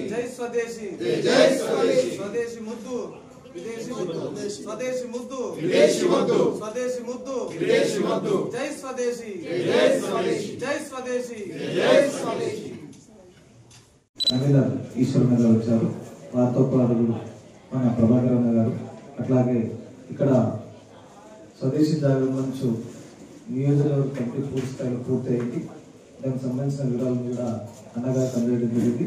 जय स्वदेशी जय स्वदेशी स्वदेशी मुद्दू विदेशी मुद्दू स्वदेशी मुद्दू विदेशी मुद्दू स्वदेशी मुद्दू विदेशी मुद्दू जय स्वदेशी जय स्वदेशी जय स्वदेशी जय स्वदेशी కన్వీనర్ ఈశ్వరన్న గారు వచ్చారు. వారితో పాటు మన ప్రభాకర్ అన్న గారు, అట్లాగే ఇక్కడ స్వదేశీ జాగరణ మంచు నియోజకవర్గ కమిటీ పూర్తి స్థాయిలో పూర్తయింది. దానికి సంబంధించిన వివరాలు కూడా అన్నగారు అందజేయడం జరిగింది.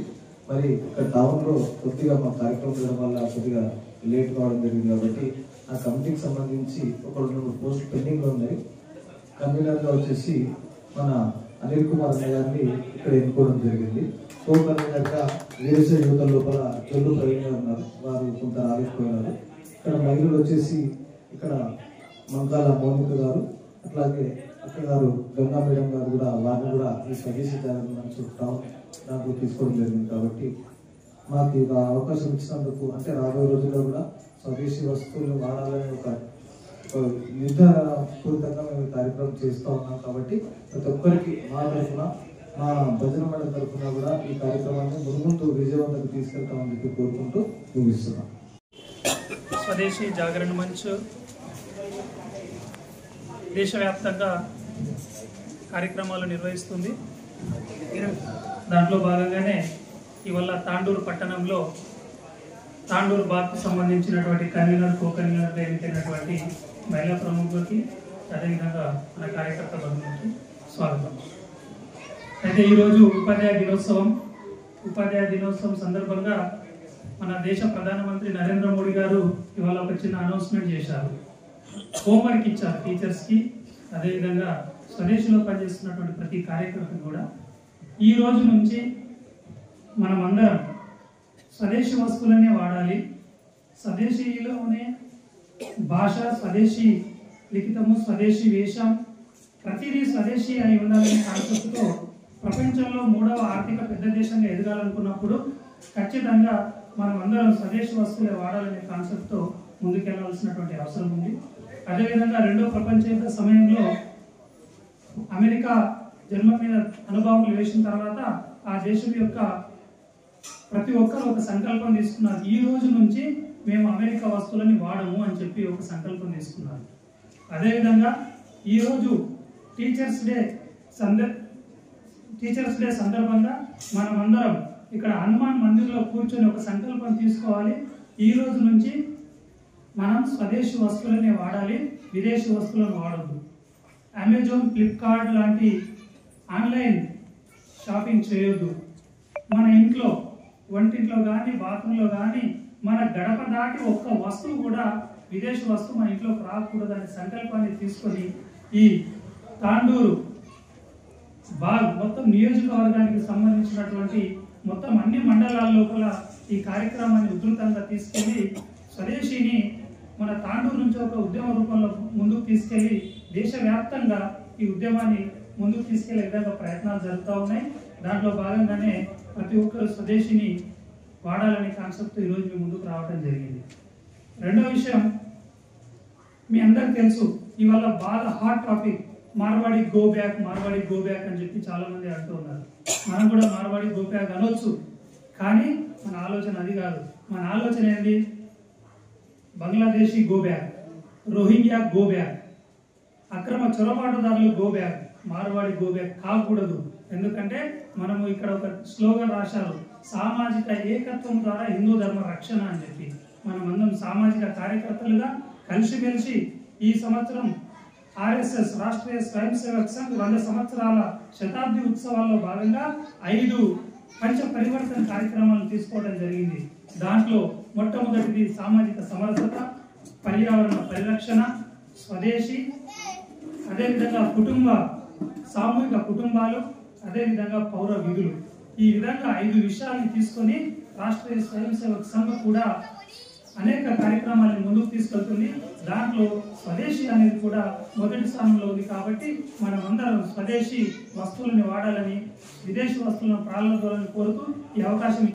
మరి ఇక్కడ టౌన్లో కొద్దిగా మా కార్యక్రమం చేయడం వల్ల కొద్దిగా లేట్ కావడం జరిగింది. కాబట్టి ఆ కమిటీకి సంబంధించి ఒక 2 పోస్టులు పెండింగ్లో ఉన్నాయి. కన్వీనర్గా వచ్చేసి మన అనిల్ కుమార్ అన్న గారిని ఇక్కడ ఎన్నుకోవడం జరిగింది. కో కన్వీనర్గా వీరశ యువత లోపల జొల్లు ప్రవీణ్ గారు ఉన్నారు, వారు కొంత రాలేకపోయినారు. ఇక్కడ మహిళలు వచ్చేసి ఇక్కడ మంకాల మౌనిక గారు, అట్లాగే అక్క గారు గంగా మేడం గారు కూడా వారిని కూడా ఈ స్వదేశీ జాగరణ మంచు టౌన్ దాంట్లో తీసుకోవడం జరిగింది. కాబట్టి మాకు ఇక అవకాశం ఇచ్చినందుకు, అంటే రాబోయే రోజుల్లో కూడా స్వదేశీ వస్తువులు వాడాలని ఒక యుద్ధ పూరితంగా మేము కార్యక్రమం చేస్తూ ఉన్నాం. కాబట్టి ప్రతి ఒక్కరికి మా తరఫున, మా భజన మండలి తరఫున కూడా ఈ కార్యక్రమాన్ని ముందు విజయవంతంగా తీసుకెళ్తామని చెప్పి కోరుకుంటూ ముగిస్తున్నాం. స్వదేశీ జాగరణ మంచ్ దేశవ్యాప్తంగా కార్యక్రమాలు నిర్వహిస్తుంది. దాంట్లో భాగంగానే ఇవాళ తాండూరు పట్టణంలో తాండూరు బాత్కు సంబంధించినటువంటి కన్వీనర్, కో కన్వీనర్గా ఎన్నికైనటువంటి మహిళా ప్రముఖులకి, అదేవిధంగా మన కార్యకర్త బంధువులకి స్వాగతం. అయితే ఈరోజు ఉపాధ్యాయ దినోత్సవం సందర్భంగా మన దేశ ప్రధానమంత్రి నరేంద్ర మోడీ గారు ఇవాళ ఒక చిన్న అనౌన్స్మెంట్ చేశారు. హోంవర్క్ ఇచ్చారు టీచర్స్కి, అదేవిధంగా స్వదేశీలో పనిచేస్తున్నటువంటి ప్రతి కార్యకర్తకు కూడా ఈ రోజు నుంచి మనం అందరం స్వదేశీ వస్తువులనే వాడాలి, స్వదేశీలోనే భాష, స్వదేశీ లిఖితము, స్వదేశీ వేషం, ప్రతిదీ స్వదేశీ అయి ఉండాలనే కాన్సెప్ట్తో ప్రపంచంలో 3వ ఆర్థిక పెద్ద దేశంగా ఎదగాలనుకున్నప్పుడు ఖచ్చితంగా మనం అందరం స్వదేశీ వస్తువులే వాడాలనే కాన్సెప్ట్తో ముందుకెళ్లాల్సినటువంటి అవసరం ఉంది. అదేవిధంగా 2వ ప్రపంచ యుద్ధ సమయంలో అమెరికా జర్మనీ మీద అనుభవాలు వేసిన తర్వాత ఆ దేశం యొక్క ప్రతి ఒక్కరు ఒక సంకల్పం తీసుకున్నారు. ఈ రోజు నుంచి మేము అమెరికా వస్తువులని వాడము అని చెప్పి ఒక సంకల్పం తీసుకున్నారు. అదేవిధంగా ఈరోజు టీచర్స్ డే సందర్భంగా మనమందరం ఇక్కడ హనుమాన్ మందిర్లో కూర్చొని ఒక సంకల్పం తీసుకోవాలి. ఈ రోజు నుంచి మనం స్వదేశీ వస్తువులనే వాడాలి, విదేశీ వస్తువులను వాడద్దు. అమెజాన్, ఫ్లిప్కార్ట్ లాంటి ఆన్లైన్ షాపింగ్ చేయొద్దు. మన ఇంట్లో, వంటింట్లో కానీ, బాత్రూంలో కానీ మన గడప దాటి ఒక్క వస్తువు కూడా విదేశీ వస్తువు మన ఇంట్లోకి రాకూడదనే సంకల్పాన్ని తీసుకొని ఈ తాండూరు బాగ్ మొత్తం నియోజకవర్గానికి సంబంధించినటువంటి మొత్తం అన్ని మండలాల లోపల ఈ కార్యక్రమాన్ని ఉధృతంగా తీసుకెళ్లి స్వదేశీని మన తాండూరు నుంచి ఒక ఉద్యమ రూపంలో ముందుకు తీసుకెళ్లి దేశవ్యాప్తంగా ఈ ఉద్యమాన్ని ముందుకు తీసుకెళ్లే విధంగా ప్రయత్నాలు జరుగుతూ ఉన్నాయి. దాంట్లో భాగంగానే ప్రతి ఒక్కరు స్వదేశీని వాడాలనే కాన్సెప్ట్ ఈరోజు మీ ముందుకు రావడం జరిగింది. రెండో విషయం, మీ అందరికి తెలుసు, ఇవాళ బాగా hot topic Marwadi go back అని చెప్పి చాలా మంది అంటూ ఉన్నారు. మనం కూడా మార్వాడి గో బ్యాక్ అనొచ్చు, కానీ మన ఆలోచన అది కాదు. మన ఆలోచన ఏంటి? Bangladeshi go back, Rohingya go back, అక్రమ చొరబాటుదారులు go back, Marwari go back కాకూడదు. ఎందుకంటే మనము ఇక్కడ ఒక స్లోగన్ రాశారు, సామాజిక ఏకత్వం ద్వారా హిందూ ధర్మ రక్షణ అని చెప్పి. మనమందరం సామాజిక కార్యకర్తలుగా కలిసిమెలిసి ఈ సంవత్సరం ఆర్ఎస్ఎస్ రాష్ట్రీయ స్వయం సేవక్ సంఘ్ 100 సంవత్సరాల శతాబ్ది ఉత్సవాల్లో భాగంగా 5 పంచ పరివర్తన కార్యక్రమాలను తీసుకోవడం జరిగింది. దాంట్లో మొట్టమొదటిది సామాజిక సమరసత, పర్యావరణ పరిరక్షణ, స్వదేశీ, అదేవిధంగా సామూహిక కుటుంబాలు, అదేవిధంగా పౌర విధులు. ఈ విధంగా 5 విషయాలను తీసుకొని రాష్ట్రీయ స్వయం సేవక సంఘం కూడా అనేక కార్యక్రమాలను ముందుకు తీసుకెళ్తుంది. దాంట్లో స్వదేశీ అనేది కూడా మొదటి స్థానంలో ఉంది. కాబట్టి మనం అందరం స్వదేశీ వస్తువులను వాడాలని, విదేశీ వస్తువులను ప్రారంభించాలని కోరుతూ ఈ అవకాశం